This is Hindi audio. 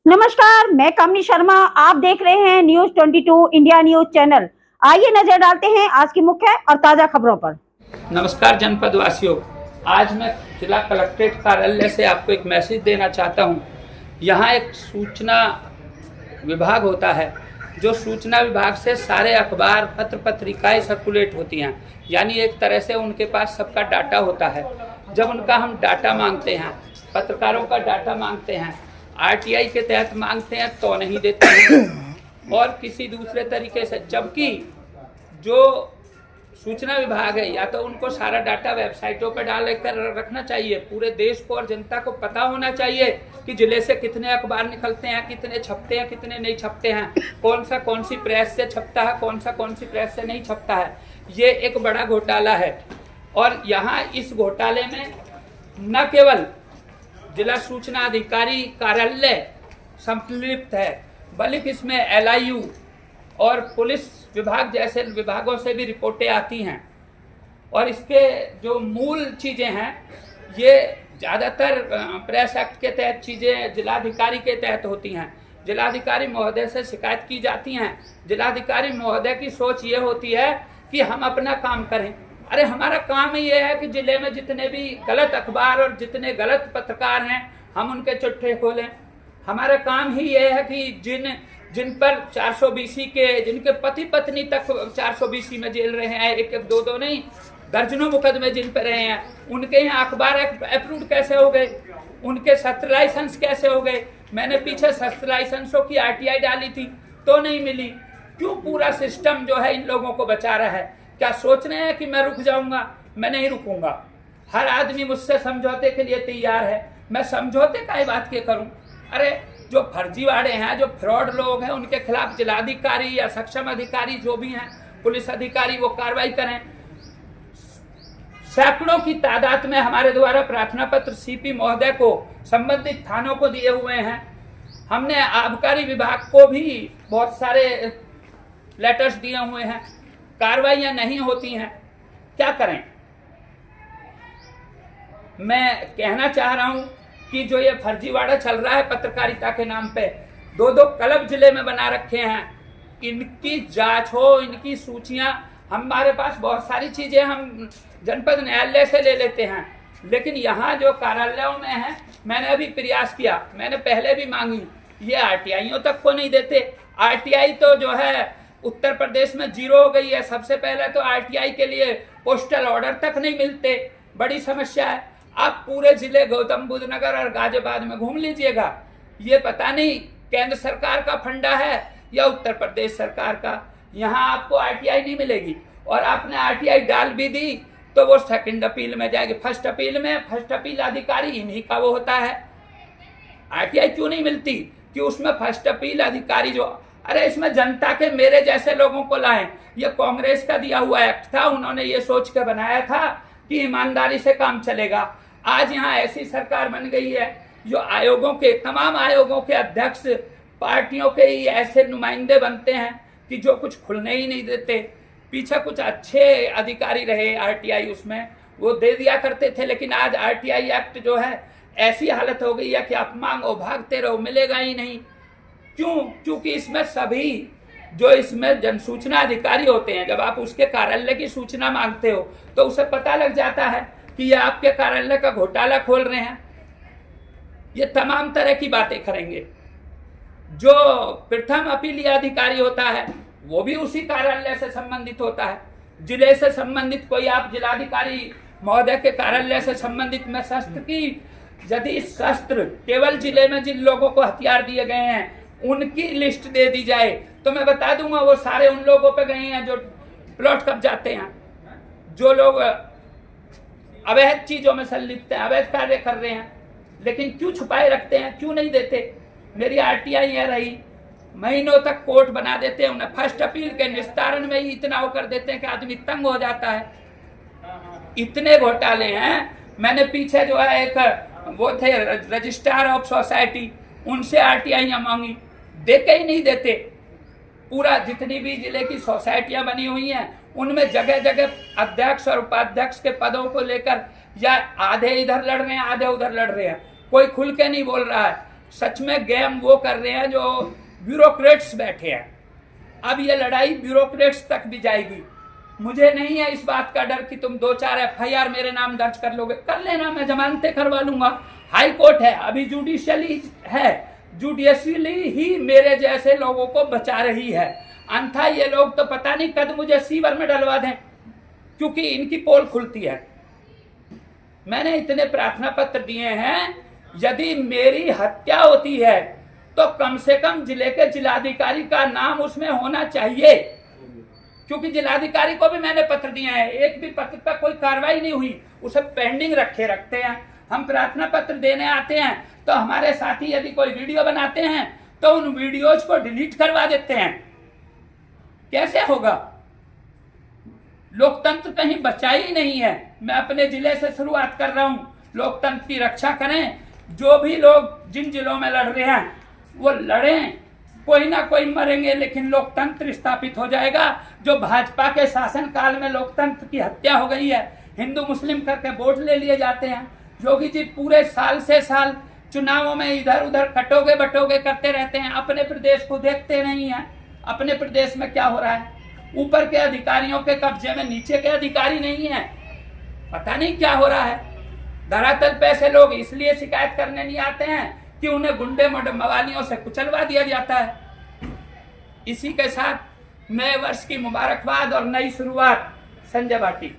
नमस्कार, मैं कामनी शर्मा। आप देख रहे हैं न्यूज 22 इंडिया न्यूज चैनल। आइए नजर डालते हैं आज की मुख्य और ताजा खबरों पर। नमस्कार जनपद वासियों, आज मैं जिला कलेक्ट्रेट कार्यालय से आपको एक मैसेज देना चाहता हूं। यहां एक सूचना विभाग होता है, जो सूचना विभाग से सारे अखबार पत्र पत्रिकाएं सर्कुलेट होती हैं, यानी एक तरह से उनके पास सबका डाटा होता है। जब उनका हम डाटा मांगते हैं, पत्रकारों का डाटा मांगते हैं, आरटीआई के तहत मांगते हैं तो नहीं देते हैं और किसी दूसरे तरीके से, जबकि जो सूचना विभाग है या तो उनको सारा डाटा वेबसाइटों पर डाल कर रखना चाहिए। पूरे देश को और जनता को पता होना चाहिए कि जिले से कितने अखबार निकलते हैं, कितने छपते हैं, कितने नहीं छपते हैं, कौन सी प्रेस से छपता है, कौन सी प्रेस से नहीं छपता है। ये एक बड़ा घोटाला है और यहाँ इस घोटाले में न केवल जिला सूचना अधिकारी कार्यालय संलिप्त है, बल्कि इसमें एलआईयू और पुलिस विभाग जैसे विभागों से भी रिपोर्टें आती हैं। और इसके जो मूल चीज़ें हैं, ये ज़्यादातर प्रेस एक्ट के तहत चीज़ें जिलाधिकारी के तहत होती हैं। जिलाधिकारी महोदय से शिकायत की जाती हैं। जिलाधिकारी महोदय की सोच ये होती है कि हम अपना काम करें। अरे हमारा काम ही ये है कि जिले में जितने भी गलत अखबार और जितने गलत पत्रकार हैं, हम उनके चुट्टे खोलें। हमारा काम ही ये है कि जिन पर 420 के, जिनके पति पत्नी तक 420 में जेल रहे हैं, एक एक दो नहीं दर्जनों मुकदमे जिन पर रहे हैं, उनके यहाँ अखबार अप्रूव कैसे हो गए, उनके शस्त्र लाइसेंस कैसे हो गए। मैंने पीछे शस्त्र लाइसेंसों की आरटीआई डाली थी तो नहीं मिली। क्यों पूरा सिस्टम जो है इन लोगों को बचा रहा है? क्या सोच रहे हैं कि मैं रुक जाऊंगा? मैं नहीं रुकूंगा। हर आदमी मुझसे समझौते के लिए तैयार है, मैं समझौते का ही बात के करूं। अरे जो फर्जीवाड़े हैं, जो फ्रॉड लोग हैं, उनके खिलाफ जिलाधिकारी या सक्षम अधिकारी जो भी हैं, पुलिस अधिकारी, वो कार्रवाई करें। सैकड़ों की तादाद में हमारे द्वारा प्रार्थना पत्र सीपी महोदय को संबंधित थानों को दिए हुए हैं। हमने आबकारी विभाग को भी बहुत सारे लेटर्स दिए हुए हैं, कार्रवाइयां नहीं होती हैं। क्या करें? मैं कहना चाह रहा हूं कि जो ये फर्जीवाड़ा चल रहा है पत्रकारिता के नाम पे, दो क्लब जिले में बना रखे हैं, इनकी जांच हो, इनकी सूचियां। हमारे पास बहुत सारी चीजें हम जनपद न्यायालय से ले लेते हैं, लेकिन यहाँ जो कार्यालयों में है, मैंने अभी प्रयास किया, मैंने पहले भी मांगी, ये आरटीआईयों तक को नहीं देते। आरटीआई तो जो है उत्तर प्रदेश में 0 हो गई है। सबसे पहले तो आरटीआई के लिए पोस्टल ऑर्डर तक नहीं मिलते, बड़ी समस्या है। आप पूरे जिले गौतम बुद्ध नगर और गाजियाबाद में घूम लीजिएगा, ये पता नहीं केंद्र सरकार का फंडा है या उत्तर प्रदेश सरकार का, यहाँ आपको आरटीआई नहीं मिलेगी। और आपने आरटीआई डाल भी दी तो वो सेकंड अपील में जाएगी। फर्स्ट अपील अधिकारी इन्हीं का वो होता है। आरटीआई क्यों नहीं मिलती? कि उसमें फर्स्ट अपील अधिकारी जो, अरे इसमें जनता के मेरे जैसे लोगों को लाएं। ये कांग्रेस का दिया हुआ एक्ट था, उन्होंने ये सोच के बनाया था कि ईमानदारी से काम चलेगा। आज यहाँ ऐसी सरकार बन गई है जो तमाम आयोगों के अध्यक्ष पार्टियों के ही ऐसे नुमाइंदे बनते हैं कि जो कुछ खुलने ही नहीं देते। पीछे कुछ अच्छे अधिकारी रहे आरटीआई, उसमें वो दे दिया करते थे, लेकिन आज आरटीआई एक्ट जो है ऐसी हालत हो गई है कि आप मांगो भागते रहो, मिलेगा ही नहीं। क्यों? क्योंकि इसमें सभी जो इसमें जनसूचना अधिकारी होते हैं, जब आप उसके कार्यालय की सूचना मांगते हो तो उसे पता लग जाता है कि ये आपके कार्यालय का घोटाला खोल रहे हैं। ये तमाम तरह की बातें करेंगे। जो प्रथम अपीलीय अधिकारी होता है वो भी उसी कार्यालय से संबंधित होता है। जिले से संबंधित कोई आप जिलाधिकारी महोदय के कार्यालय से संबंधित में शस्त्र की, यदि शस्त्र केवल जिले में जिन लोगों को हथियार दिए गए हैं उनकी लिस्ट दे दी जाए तो मैं बता दूंगा वो सारे उन लोगों पे गए हैं जो प्लॉट कब्जाते हैं, जो लोग अवैध चीजों में संलिप्त हैं, अवैध कार्य कर रहे हैं। लेकिन क्यों छुपाए रखते हैं, क्यों नहीं देते? मेरी आरटीआई है रही, महीनों तक कोर्ट बना देते हैं, उन्हें फर्स्ट अपील के निस्तारण में ही इतना वो कर देते हैं कि आदमी तंग हो जाता है। इतने घोटाले हैं। मैंने पीछे जो है एक वो थे रजिस्ट्रार ऑफ सोसाइटी, उनसे आरटीआईयां मांगी, देके ही नहीं देते। पूरा जितनी भी जिले की सोसाइटियां बनी हुई हैं उनमें जगह जगह अध्यक्ष और उपाध्यक्ष के पदों को लेकर या आधे इधर लड़ रहे हैं, आधे उधर लड़ रहे हैं, कोई खुल के नहीं बोल रहा है। सच में गेम वो कर रहे हैं जो ब्यूरोक्रेट्स बैठे हैं। अब ये लड़ाई ब्यूरोक्रेट्स तक भी जाएगी। मुझे नहीं है इस बात का डर कि तुम 2-4 FIR मेरे नाम दर्ज कर लोगे, कर लेना, मैं जमानतें करवा लूंगा। हाई कोर्ट है, अभी जुडिशियली है, जुडिशियली ही मेरे जैसे लोगों को बचा रही है। अन्यथा ये लोग तो पता नहीं कद मुझे सीवर में डलवा दें, क्योंकि इनकी पोल खुलती है। मैंने इतने प्रार्थना पत्र दिए हैं, यदि मेरी हत्या होती है तो कम से कम जिले के जिलाधिकारी का नाम उसमें होना चाहिए, क्योंकि जिलाधिकारी को भी मैंने पत्र दिए हैं, एक भी पत्र पर कोई कार्रवाई नहीं हुई, उसे पेंडिंग रखते हैं। हम प्रार्थना पत्र देने आते हैं तो हमारे साथी यदि कोई वीडियो बनाते हैं तो उन वीडियोज को डिलीट करवा देते हैं। कैसे होगा? लोकतंत्र कहीं बचा ही नहीं है। मैं अपने जिले से शुरुआत कर रहा हूं, लोकतंत्र की रक्षा करें। जो भी लोग जिन जिलों में लड़ रहे हैं वो लड़ें, कोई ना कोई मरेंगे लेकिन लोकतंत्र स्थापित हो जाएगा। जो भाजपा के शासन काल में लोकतंत्र की हत्या हो गई है, हिंदू मुस्लिम करके वोट ले लिए जाते हैं। योगी जी पूरे साल से साल चुनावों में इधर उधर कटोगे बटोगे करते रहते हैं, अपने प्रदेश को देखते नहीं हैं। अपने प्रदेश में क्या हो रहा है? ऊपर के अधिकारियों के कब्जे में नीचे के अधिकारी नहीं है, पता नहीं क्या हो रहा है। धरातल पे ऐसे लोग इसलिए शिकायत करने नहीं आते हैं कि उन्हें गुंडे मवालियों से कुचलवा दिया जाता है। इसी के साथ नए वर्ष की मुबारकबाद और नई शुरुआत। संजय भाटी।